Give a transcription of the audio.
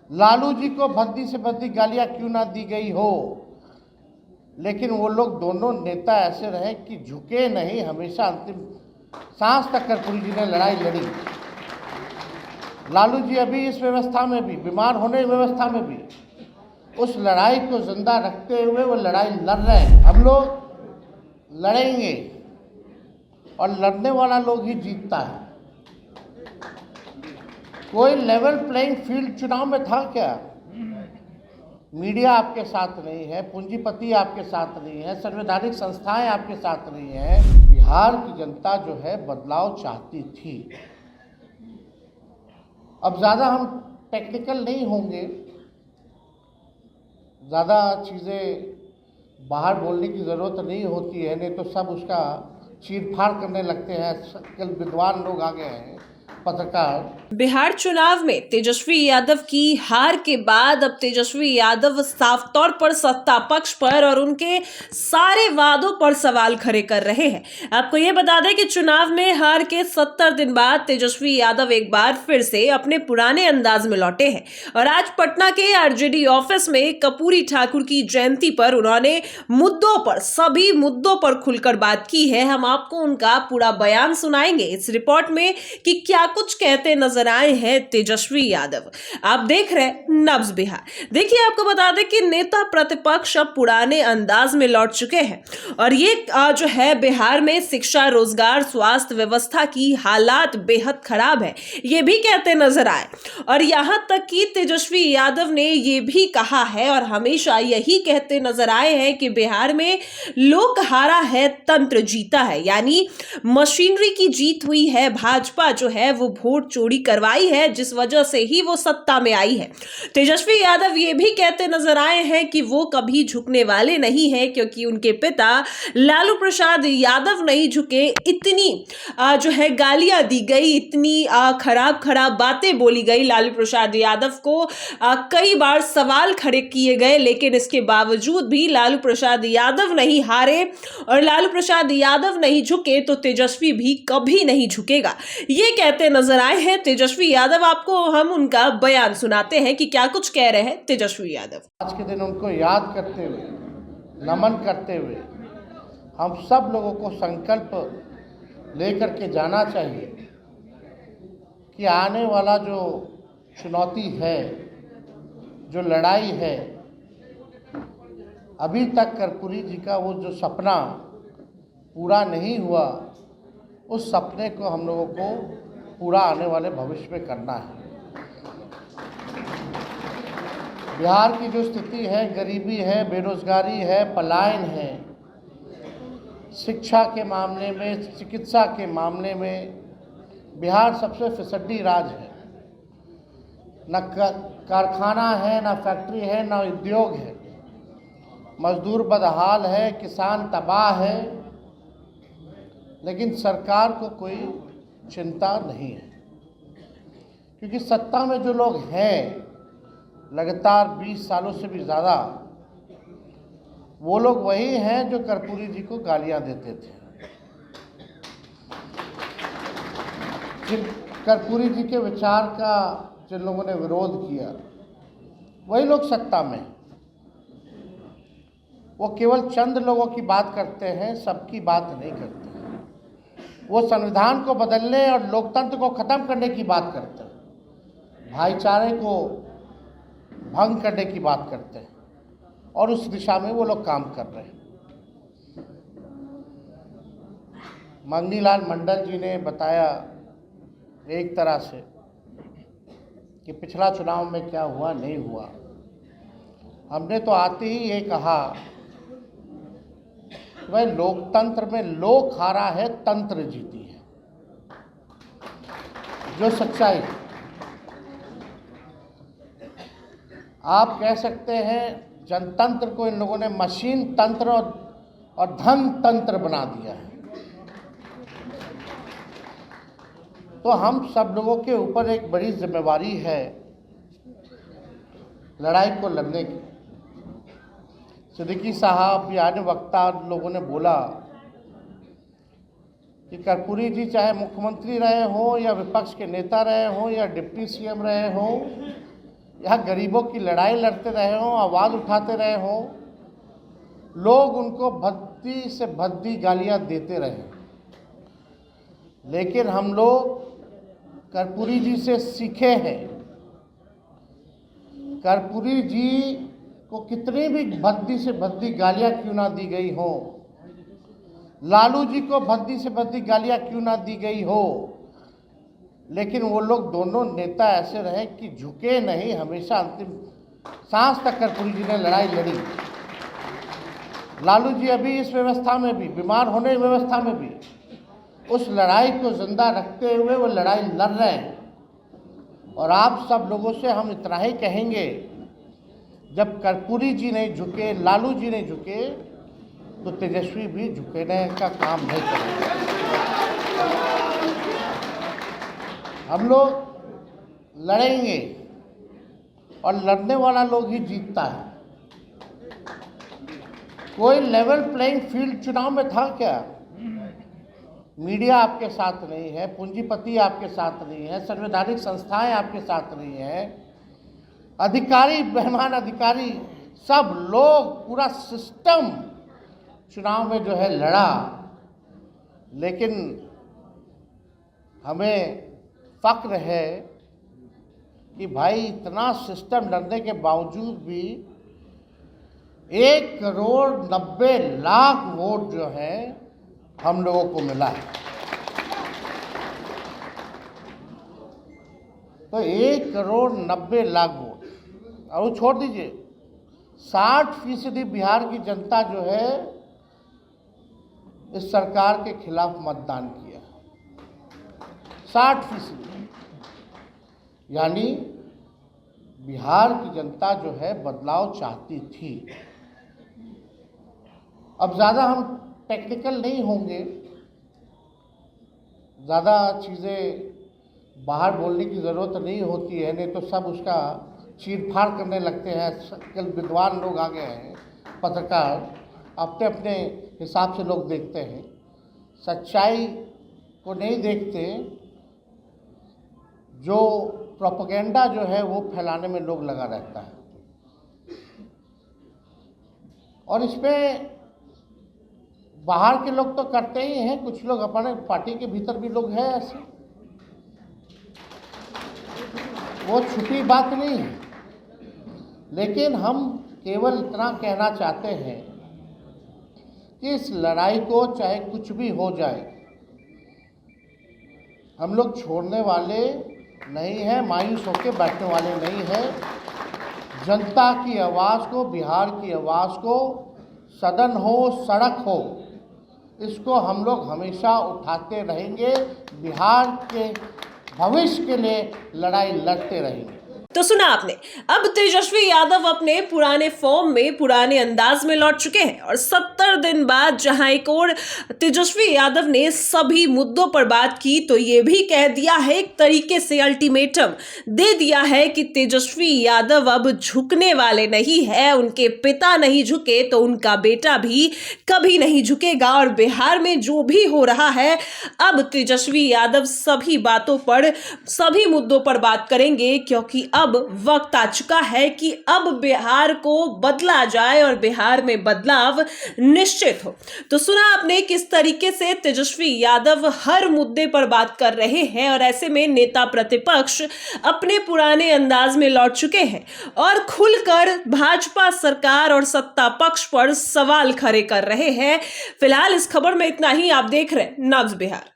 लालू जी को भद्दी से भद्दी गालियां क्यों ना दी गई हो, लेकिन वो लोग दोनों नेता ऐसे रहे कि झुके नहीं, हमेशा अंतिम सांस तक कर्पूरी जी ने लड़ाई लड़ी। लालू जी अभी इस व्यवस्था में भी, बीमार होने की व्यवस्था में भी, उस लड़ाई को जिंदा रखते हुए वो लड़ाई लड़ रहे हैं। हम लोग लड़ेंगे और लड़ने वाला लोग ही जीतता है। कोई लेवल प्लेइंग फील्ड चुनाव में था क्या? मीडिया आपके साथ नहीं है, पूंजीपति आपके साथ नहीं है, संवैधानिक संस्थाएं आपके साथ नहीं है। बिहार की जनता जो है बदलाव चाहती थी। अब ज़्यादा हम टेक्निकल नहीं होंगे, ज़्यादा चीज़ें बाहर बोलने की ज़रूरत नहीं होती है, नहीं तो सब उसका चीरफाड़ करने लगते हैं। कल विद्वान लोग आ गए हैं, पत्रकार। बिहार चुनाव में तेजस्वी यादव की हार के बाद अब तेजस्वी यादव साफ तौर पर सत्ता पक्ष पर और उनके सारे वादों पर सवाल खड़े कर रहे हैं। आपको यह बता दें कि चुनाव में हार के 70 दिन बाद तेजस्वी यादव एक बार फिर से अपने पुराने अंदाज में लौटे हैं और आज पटना के आरजेडी ऑफिस में कर्पूरी ठाकुर की जयंती पर उन्होंने मुद्दों पर, सभी मुद्दों पर खुलकर बात की है। हम आपको उनका पूरा बयान सुनाएंगे इस रिपोर्ट में कि क्या कुछ कहते नजर आए हैं तेजस्वी यादव। आप देख रहे हैं नब्ज बिहार। देखिए, आपको बता दें कि नेता प्रतिपक्ष अब पुराने अंदाज में लौट चुके हैं और ये जो है बिहार में शिक्षा, रोजगार, स्वास्थ्य व्यवस्था की हालात बेहद खराब है, ये भी कहते नजर आए। और यहां तक कि तेजस्वी यादव ने ये भी कहा है और हमेशा यही कहते नजर आए हैं कि बिहार में लोक हारा है, तंत्र जीता है, यानी मशीनरी की जीत हुई है। भाजपा जो है वो वोट चोरी करवाई है, जिस वजह से ही वो सत्ता में आई है। तेजस्वी यादव ये भी कहते नजर आए हैं कि वो कभी झुकने वाले नहीं हैं, क्योंकि उनके पिता लालू प्रसाद यादव नहीं झुके। इतनी जो है गालियां दी गई, इतनी खराब खराब बातें बोली गई लालू प्रसाद यादव को, कई बार सवाल खड़े किए गए, लेकिन इसके बावजूद भी लालू प्रसाद यादव नहीं हारे और लालू प्रसाद यादव नहीं झुके तो तेजस्वी भी कभी नहीं झुकेगा, ये कहते नजर आए हैं तेजस्वी यादव। आपको हम उनका बयान सुनाते हैं कि क्या कुछ कह रहे हैं तेजस्वी यादव। आज के दिन उनको याद करते हुए, नमन करते हुए हम सब लोगों को संकल्प लेकर के जाना चाहिए कि आने वाला जो चुनौती है, जो लड़ाई है, अभी तक कर्पूरी जी का वो जो सपना पूरा नहीं हुआ, उस सपने को हम लोगों को पूरा आने वाले भविष्य में करना है। बिहार की जो स्थिति है, गरीबी है, बेरोजगारी है, पलायन है, शिक्षा के मामले में, चिकित्सा के मामले में बिहार सबसे फिसड्डी राज्य है। न कारखाना है, न फैक्ट्री है, न उद्योग है, मजदूर बदहाल है, किसान तबाह है, लेकिन सरकार को कोई चिंता नहीं है, क्योंकि सत्ता में जो लोग हैं लगातार 20 सालों से भी ज़्यादा, वो लोग वही हैं जो कर्पूरी जी को गालियां देते थे। जिन कर्पूरी जी के विचार का जिन लोगों ने विरोध किया, वही लोग सत्ता में। वो केवल चंद लोगों की बात करते हैं, सबकी बात नहीं करते। वो संविधान को बदलने और लोकतंत्र को ख़त्म करने की बात करते हैं, भाईचारे को भंग करने की बात करते हैं, और उस दिशा में वो लोग काम कर रहे हैं। मंगनीलाल मंडल जी ने बताया एक तरह से कि पिछला चुनाव में क्या हुआ, नहीं हुआ। हमने तो आते ही ये कहा कि भाई लोकतंत्र में लोक हारा है, तंत्र जीती है, जो सच्चाई। आप कह सकते हैं जनतंत्र को इन लोगों ने मशीन तंत्र और धन तंत्र बना दिया है। तो हम सब लोगों के ऊपर एक बड़ी जिम्मेवारी है लड़ाई को लड़ने की। सिद्दीकी साहब या अन्य वक्ता लोगों ने बोला कि कर्पूरी जी चाहे मुख्यमंत्री रहे हों या विपक्ष के नेता रहे हों या डिप्टी सीएम रहे हों यहाँ गरीबों की लड़ाई लड़ते रहे हों, आवाज़ उठाते रहे हों, लोग उनको भद्दी से भद्दी गालियाँ देते रहे। लेकिन हम लोग कर्पूरी जी से सीखे हैं। कर्पूरी जी को कितनी भी भद्दी से भद्दी गालियाँ क्यों ना दी गई हो, लालू जी को भद्दी से भद्दी गालियाँ क्यों ना दी गई हो, लेकिन वो लोग दोनों नेता ऐसे रहे कि झुके नहीं, हमेशा अंतिम सांस तक कर्पूरी जी ने लड़ाई लड़ी। लालू जी अभी इस व्यवस्था में भी, बीमार होने की व्यवस्था में भी, उस लड़ाई को जिंदा रखते हुए वो लड़ाई लड़ रहे हैं। और आप सब लोगों से हम इतना ही कहेंगे, जब कर्पूरी जी नहीं झुके, लालू जी नहीं झुके, तो तेजस्वी भी झुकने का काम नहीं करेंगे। हम लोग लड़ेंगे और लड़ने वाला लोग ही जीतता है। कोई लेवल प्लेइंग फील्ड चुनाव में था क्या? मीडिया आपके साथ नहीं है, पूंजीपति आपके साथ नहीं है, संवैधानिक संस्थाएं आपके साथ नहीं है, अधिकारी, मेहमान अधिकारी, सब लोग, पूरा सिस्टम चुनाव में जो है लड़ा। लेकिन हमें फक्र है कि भाई इतना सिस्टम लड़ने के बावजूद भी 1,90,00,000 वोट जो है हम लोगों को मिला है। तो 1,90,00,000 वोट, और वो छोड़ दीजिए, 60% बिहार की जनता जो है इस सरकार के खिलाफ मतदान किया। 60%, यानी बिहार की जनता जो है बदलाव चाहती थी। अब ज़्यादा हम टेक्निकल नहीं होंगे, ज़्यादा चीज़ें बाहर बोलने की ज़रूरत नहीं होती है, नहीं तो सब उसका चीरफाड़ करने लगते हैं। कल विद्वान लोग आ गए हैं, पत्रकार अपने अपने हिसाब से लोग देखते हैं, सच्चाई को नहीं देखते। जो प्रोपेगेंडा जो है वो फैलाने में लोग लगा रहता है। और इसमें बाहर के लोग तो करते ही हैं, कुछ लोग अपने पार्टी के भीतर भी लोग हैं ऐसे, वो छुपी बात नहीं है। लेकिन हम केवल इतना कहना चाहते हैं कि इस लड़ाई को चाहे कुछ भी हो जाए, हम लोग छोड़ने वाले नहीं हैं, मायूस होकर बैठने वाले नहीं हैं। जनता की आवाज़ को, बिहार की आवाज़ को, सदन हो, सड़क हो, इसको हम लोग हमेशा उठाते रहेंगे। बिहार के भविष्य के लिए लड़ाई लड़ते रहेंगे। तो सुना आपने, अब तेजस्वी यादव अपने पुराने फॉर्म में, पुराने अंदाज में लौट चुके हैं। और 70 दिन बाद जहां एक और तेजस्वी यादव ने सभी मुद्दों पर बात की, तो ये भी कह दिया है, एक तरीके से अल्टीमेटम दे दिया है कि तेजस्वी यादव अब झुकने वाले नहीं है। उनके पिता नहीं झुके तो उनका बेटा भी कभी नहीं झुकेगा। और बिहार में जो भी हो रहा है, अब तेजस्वी यादव सभी बातों पर, सभी मुद्दों पर बात करेंगे, क्योंकि अब वक्त आ चुका है कि अब बिहार को बदला जाए और बिहार में बदलाव निश्चित हो। तो सुना आपने किस तरीके से तेजस्वी यादव हर मुद्दे पर बात कर रहे हैं, और ऐसे में नेता प्रतिपक्ष अपने पुराने अंदाज में लौट चुके हैं और खुलकर भाजपा सरकार और सत्ता पक्ष पर सवाल खड़े कर रहे हैं। फिलहाल इस खबर में इतना ही। आप देख रहे हैं नब्ज बिहार।